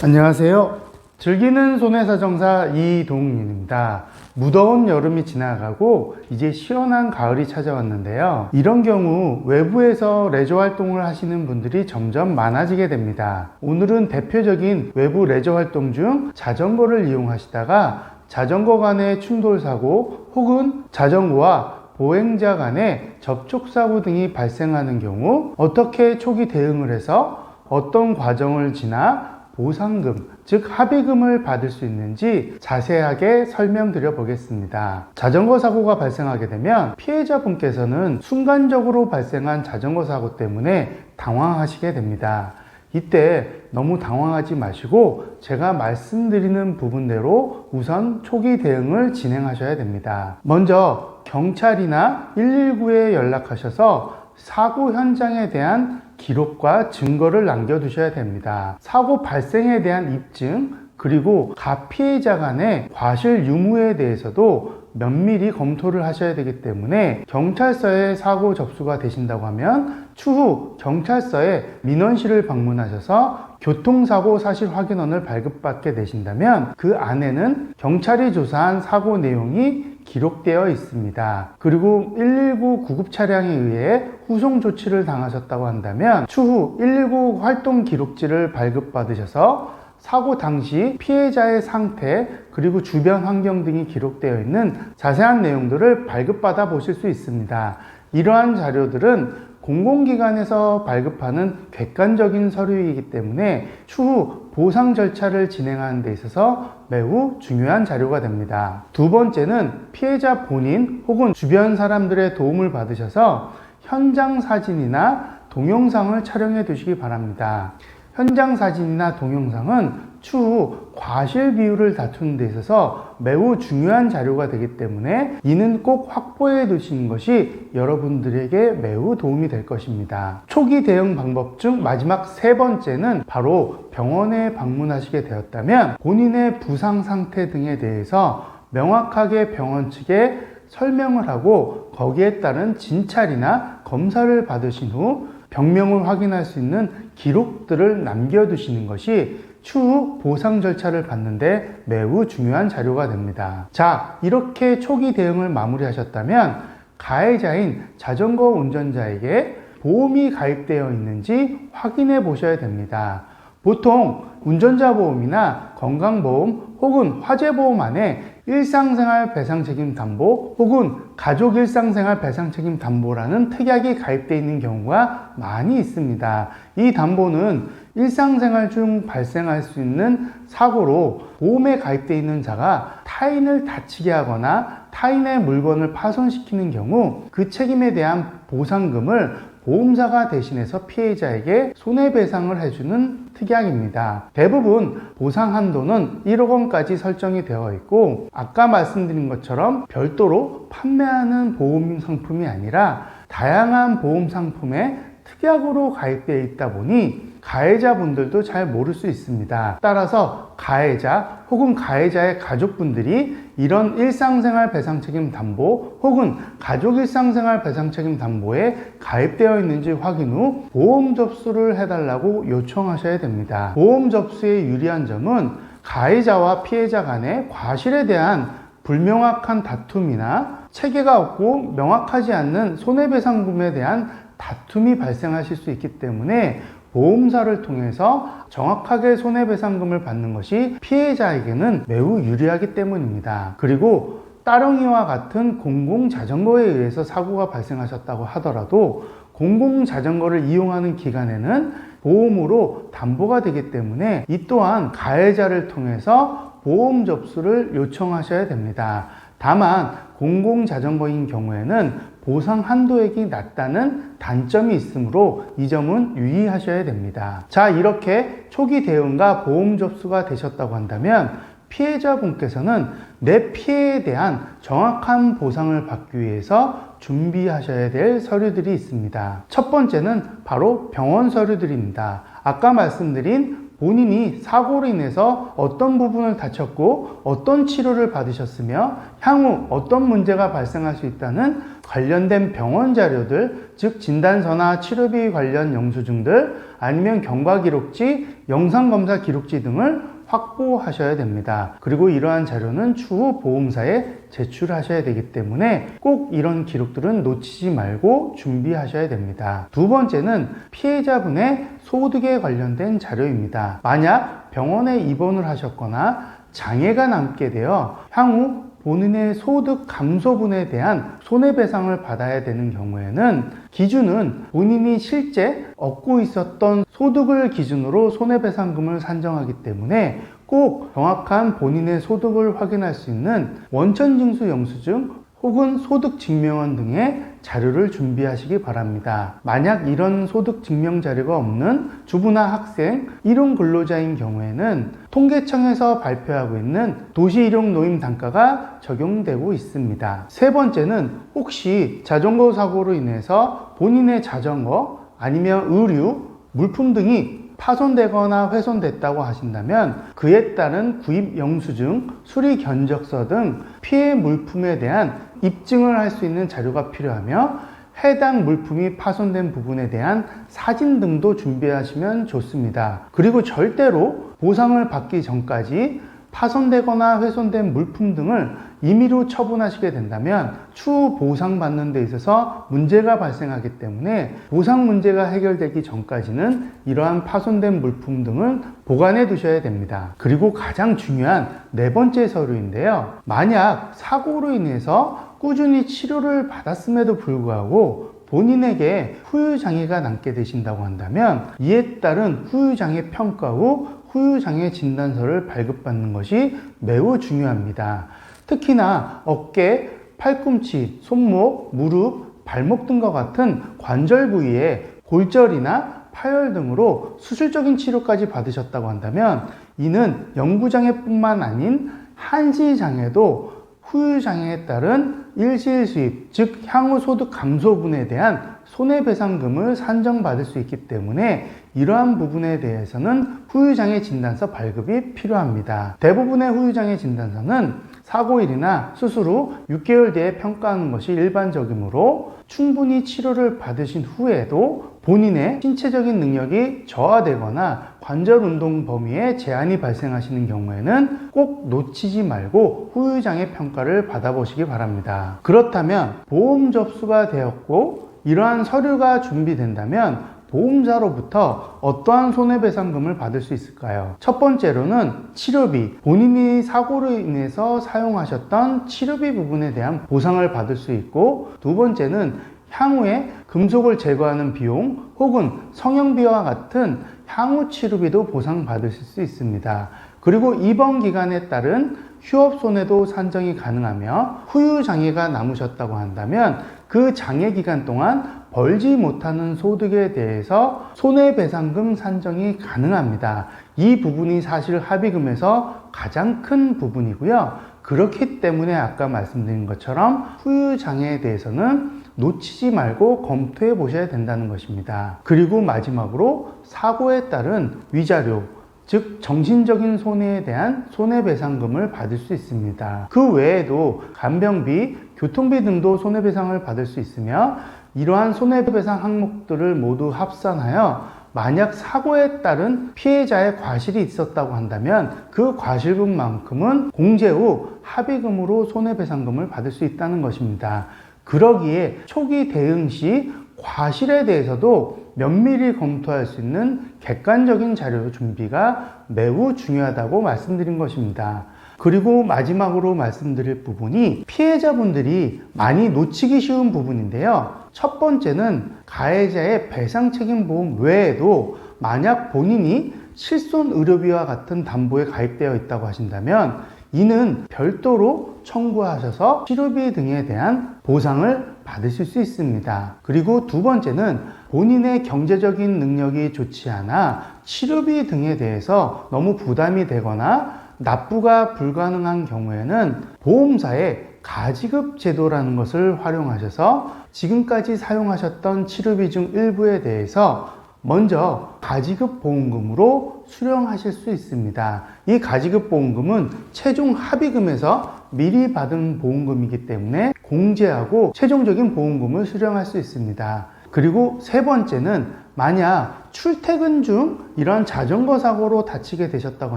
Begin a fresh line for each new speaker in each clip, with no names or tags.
안녕하세요. 즐기는 손해사정사 이동윤입니다. 무더운 여름이 지나가고 이제 시원한 가을이 찾아왔는데요. 이런 경우 외부에서 레저 활동을 하시는 분들이 점점 많아지게 됩니다. 오늘은 대표적인 외부 레저 활동 중 자전거를 이용하시다가 자전거 간의 충돌 사고 혹은 자전거와 보행자 간의 접촉 사고 등이 발생하는 경우 어떻게 초기 대응을 해서 어떤 과정을 지나 보상금, 즉 합의금을 받을 수 있는지 자세하게 설명드려 보겠습니다. 자전거 사고가 발생하게 되면 피해자분께서는 순간적으로 발생한 자전거 사고 때문에 당황하시게 됩니다. 이때 너무 당황하지 마시고 제가 말씀드리는 부분대로 우선 초기 대응을 진행하셔야 됩니다. 먼저 경찰이나 119에 연락하셔서 사고 현장에 대한 기록과 증거를 남겨두셔야 됩니다. 사고 발생에 대한 입증, 그리고 가피해자 간의 과실 유무에 대해서도 면밀히 검토를 하셔야 되기 때문에 경찰서에 사고 접수가 되신다고 하면 추후 경찰서에 민원실을 방문하셔서 교통사고 사실 확인원을 발급받게 되신다면 그 안에는 경찰이 조사한 사고 내용이 기록되어 있습니다. 그리고 119 구급 차량에 의해 후송 조치를 당하셨다고 한다면 추후 119 활동 기록지를 발급받으셔서 사고 당시 피해자의 상태 그리고 주변 환경 등이 기록되어 있는 자세한 내용들을 발급받아 보실 수 있습니다. 이러한 자료들은 공공기관에서 발급하는 객관적인 서류이기 때문에 추후 보상 절차를 진행하는 데 있어서 매우 중요한 자료가 됩니다. 두 번째는 피해자 본인 혹은 주변 사람들의 도움을 받으셔서 현장 사진이나 동영상을 촬영해 두시기 바랍니다. 현장 사진이나 동영상은 추후 과실 비율을 다투는 데 있어서 매우 중요한 자료가 되기 때문에 이는 꼭 확보해 두시는 것이 여러분들에게 매우 도움이 될 것입니다. 초기 대응 방법 중 마지막 세 번째는 바로 병원에 방문하시게 되었다면 본인의 부상 상태 등에 대해서 명확하게 병원 측에 설명을 하고 거기에 따른 진찰이나 검사를 받으신 후 병명을 확인할 수 있는 기록들을 남겨두시는 것이 추후 보상 절차를 받는데 매우 중요한 자료가 됩니다. 자, 이렇게 초기 대응을 마무리하셨다면 가해자인 자전거 운전자에게 보험이 가입되어 있는지 확인해 보셔야 됩니다. 보통 운전자 보험이나 건강보험 혹은 화재보험 안에 일상생활 배상책임 담보 혹은 가족 일상생활 배상책임 담보라는 특약이 가입되어 있는 경우가 많이 있습니다. 이 담보는 일상생활 중 발생할 수 있는 사고로 보험에 가입되어 있는 자가 타인을 다치게 하거나 타인의 물건을 파손시키는 경우 그 책임에 대한 보상금을 보험사가 대신해서 피해자에게 손해배상을 해주는 특약입니다. 대부분 보상 한도는 1억 원까지 설정이 되어 있고 아까 말씀드린 것처럼 별도로 판매하는 보험 상품이 아니라 다양한 보험 상품에 특약으로 가입되어 있다 보니 가해자분들도 잘 모를 수 있습니다. 따라서 가해자 혹은 가해자의 가족분들이 이런 일상생활 배상책임 담보 혹은 가족 일상생활 배상책임 담보에 가입되어 있는지 확인 후 보험 접수를 해달라고 요청하셔야 됩니다. 보험 접수의 유리한 점은 가해자와 피해자 간의 과실에 대한 불명확한 다툼이나 체계가 없고 명확하지 않는 손해배상금에 대한 다툼이 발생하실 수 있기 때문에 보험사를 통해서 정확하게 손해배상금을 받는 것이 피해자에게는 매우 유리하기 때문입니다. 그리고 따릉이와 같은 공공자전거에 의해서 사고가 발생하셨다고 하더라도 공공자전거를 이용하는 기간에는 보험으로 담보가 되기 때문에 이 또한 가해자를 통해서 보험 접수를 요청하셔야 됩니다. 다만 공공자전거인 경우에는 보상 한도액이 낮다는 단점이 있으므로 이 점은 유의하셔야 됩니다. 자, 이렇게 초기 대응과 보험 접수가 되셨다고 한다면 피해자분께서는 내 피해에 대한 정확한 보상을 받기 위해서 준비하셔야 될 서류들이 있습니다. 첫 번째는 바로 병원 서류들입니다. 아까 말씀드린 본인이 사고로 인해서 어떤 부분을 다쳤고 어떤 치료를 받으셨으며 향후 어떤 문제가 발생할 수 있다는 관련된 병원 자료들, 즉 진단서나 치료비 관련 영수증들, 아니면 경과기록지, 영상검사 기록지 등을 확보하셔야 됩니다. 그리고 이러한 자료는 추후 보험사에 제출하셔야 되기 때문에 꼭 이런 기록들은 놓치지 말고 준비하셔야 됩니다. 두 번째는 피해자분의 소득에 관련된 자료입니다. 만약 병원에 입원을 하셨거나 장애가 남게 되어 향후 본인의 소득 감소분에 대한 손해배상을 받아야 되는 경우에는 기준은 본인이 실제 얻고 있었던 소득을 기준으로 손해배상금을 산정하기 때문에 꼭 정확한 본인의 소득을 확인할 수 있는 원천징수 영수증 혹은 소득증명원 등의 자료를 준비하시기 바랍니다. 만약 이런 소득증명 자료가 없는 주부나 학생, 일용근로자인 경우에는 통계청에서 발표하고 있는 도시일용노임 단가가 적용되고 있습니다. 세 번째는 혹시 자전거 사고로 인해서 본인의 자전거 아니면 의류, 물품 등이 파손되거나 훼손됐다고 하신다면 그에 따른 구입 영수증, 수리 견적서 등 피해 물품에 대한 입증을 할 수 있는 자료가 필요하며 해당 물품이 파손된 부분에 대한 사진 등도 준비하시면 좋습니다. 그리고 절대로 보상을 받기 전까지 파손되거나 훼손된 물품 등을 임의로 처분하시게 된다면 추후 보상받는 데 있어서 문제가 발생하기 때문에 보상 문제가 해결되기 전까지는 이러한 파손된 물품 등을 보관해 두셔야 됩니다. 그리고 가장 중요한 네 번째 서류인데요. 만약 사고로 인해서 꾸준히 치료를 받았음에도 불구하고 본인에게 후유장애가 남게 되신다고 한다면 이에 따른 후유장애 평가 후 후유장애 진단서를 발급받는 것이 매우 중요합니다. 특히나 어깨, 팔꿈치, 손목, 무릎, 발목 등과 같은 관절 부위에 골절이나 파열 등으로 수술적인 치료까지 받으셨다고 한다면 이는 영구장애뿐만 아닌 한시장애도 후유장애에 따른 일시수입, 즉 향후 소득 감소분에 대한 손해배상금을 산정받을 수 있기 때문에 이러한 부분에 대해서는 후유장애 진단서 발급이 필요합니다. 대부분의 후유장애 진단서는 사고일이나 수술 후 6개월 뒤에 평가하는 것이 일반적이므로 충분히 치료를 받으신 후에도 본인의 신체적인 능력이 저하되거나 관절 운동 범위에 제한이 발생하시는 경우에는 꼭 놓치지 말고 후유장애 평가를 받아보시기 바랍니다. 그렇다면 보험 접수가 되었고 이러한 서류가 준비된다면 보험사로부터 어떠한 손해배상금을 받을 수 있을까요? 첫 번째로는 치료비, 본인이 사고로 인해서 사용하셨던 치료비 부분에 대한 보상을 받을 수 있고, 두 번째는 향후에 금속을 제거하는 비용 혹은 성형비와 같은 향후 치료비도 보상받으실 수 있습니다. 그리고 입원 기간에 따른 휴업손해도 산정이 가능하며 후유장애가 남으셨다고 한다면 그 장애 기간 동안 벌지 못하는 소득에 대해서 손해배상금 산정이 가능합니다. 이 부분이 사실 합의금에서 가장 큰 부분이고요. 그렇기 때문에 아까 말씀드린 것처럼 후유장애에 대해서는 놓치지 말고 검토해 보셔야 된다는 것입니다. 그리고 마지막으로 사고에 따른 위자료, 즉 정신적인 손해에 대한 손해배상금을 받을 수 있습니다. 그 외에도 간병비, 교통비 등도 손해배상을 받을 수 있으며 이러한 손해배상 항목들을 모두 합산하여 만약 사고에 따른 피해자의 과실이 있었다고 한다면 그 과실금만큼은 공제 후 합의금으로 손해배상금을 받을 수 있다는 것입니다. 그러기에 초기 대응 시 과실에 대해서도 면밀히 검토할 수 있는 객관적인 자료 준비가 매우 중요하다고 말씀드린 것입니다. 그리고 마지막으로 말씀드릴 부분이 피해자분들이 많이 놓치기 쉬운 부분인데요. 첫 번째는 가해자의 배상책임보험 외에도 만약 본인이 실손의료비와 같은 담보에 가입되어 있다고 하신다면 이는 별도로 청구하셔서 치료비 등에 대한 보상을 받으실 수 있습니다. 그리고 두 번째는 본인의 경제적인 능력이 좋지 않아 치료비 등에 대해서 너무 부담이 되거나 납부가 불가능한 경우에는 보험사의 가지급 제도라는 것을 활용하셔서 지금까지 사용하셨던 치료비 중 일부에 대해서 먼저 가지급 보험금으로 수령하실 수 있습니다. 이 가지급 보험금은 최종 합의금에서 미리 받은 보험금이기 때문에 공제하고 최종적인 보험금을 수령할 수 있습니다. 그리고 세 번째는 만약 출퇴근 중 이런 자전거 사고로 다치게 되셨다고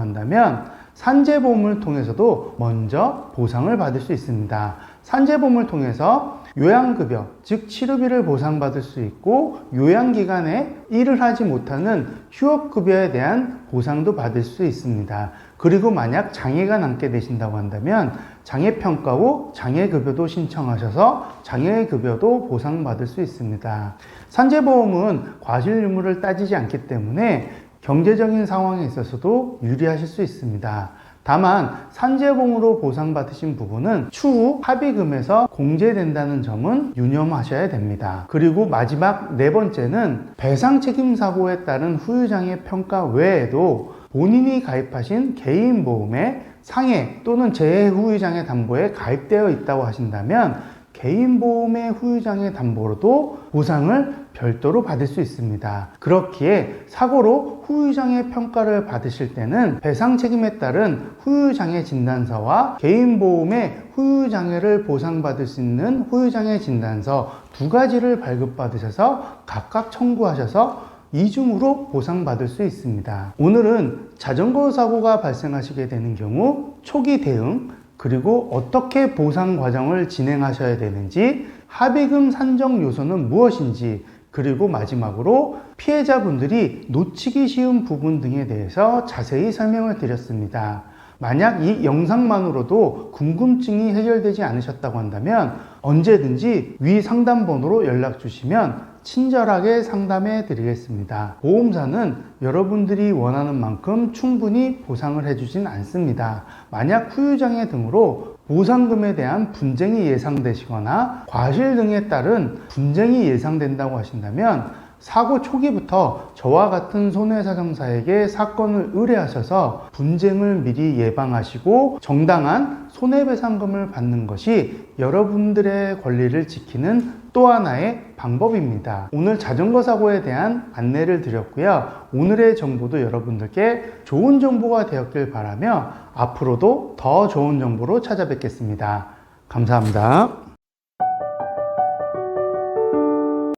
한다면 산재보험을 통해서도 먼저 보상을 받을 수 있습니다. 산재보험을 통해서 요양급여, 즉 치료비를 보상받을 수 있고 요양기간에 일을 하지 못하는 휴업급여에 대한 보상도 받을 수 있습니다. 그리고 만약 장애가 남게 되신다고 한다면 장애평가 후 장애급여도 신청하셔서 장애급여도 보상받을 수 있습니다. 산재보험은 과실 유무를 따지지 않기 때문에 경제적인 상황에 있어서도 유리하실 수 있습니다. 다만 산재보험으로 보상받으신 부분은 추후 합의금에서 공제된다는 점은 유념하셔야 됩니다. 그리고 마지막 네 번째는 배상책임사고에 따른 후유장애 평가 외에도 본인이 가입하신 개인보험에 상해 또는 재해 후유장애 담보에 가입되어 있다고 하신다면 개인보험의 후유장애 담보로도 보상을 별도로 받을 수 있습니다. 그렇기에 사고로 후유장애 평가를 받으실 때는 배상책임에 따른 후유장애 진단서와 개인보험의 후유장애를 보상받을 수 있는 후유장애 진단서 두 가지를 발급받으셔서 각각 청구하셔서 이중으로 보상받을 수 있습니다. 오늘은 자전거 사고가 발생하시게 되는 경우 초기 대응, 그리고 어떻게 보상 과정을 진행하셔야 되는지, 합의금 산정 요소는 무엇인지, 그리고 마지막으로 피해자분들이 놓치기 쉬운 부분 등에 대해서 자세히 설명을 드렸습니다. 만약 이 영상만으로도 궁금증이 해결되지 않으셨다고 한다면 언제든지 위 상담번호로 연락 주시면 친절하게 상담해 드리겠습니다. 보험사는 여러분들이 원하는 만큼 충분히 보상을 해주진 않습니다. 만약 후유장애 등으로 보상금에 대한 분쟁이 예상되시거나 과실 등에 따른 분쟁이 예상된다고 하신다면 사고 초기부터 저와 같은 손해사정사에게 사건을 의뢰하셔서 분쟁을 미리 예방하시고 정당한 손해배상금을 받는 것이 여러분들의 권리를 지키는 또 하나의 방법입니다. 오늘 자전거 사고에 대한 안내를 드렸고요. 오늘의 정보도 여러분들께 좋은 정보가 되었길 바라며 앞으로도 더 좋은 정보로 찾아뵙겠습니다. 감사합니다.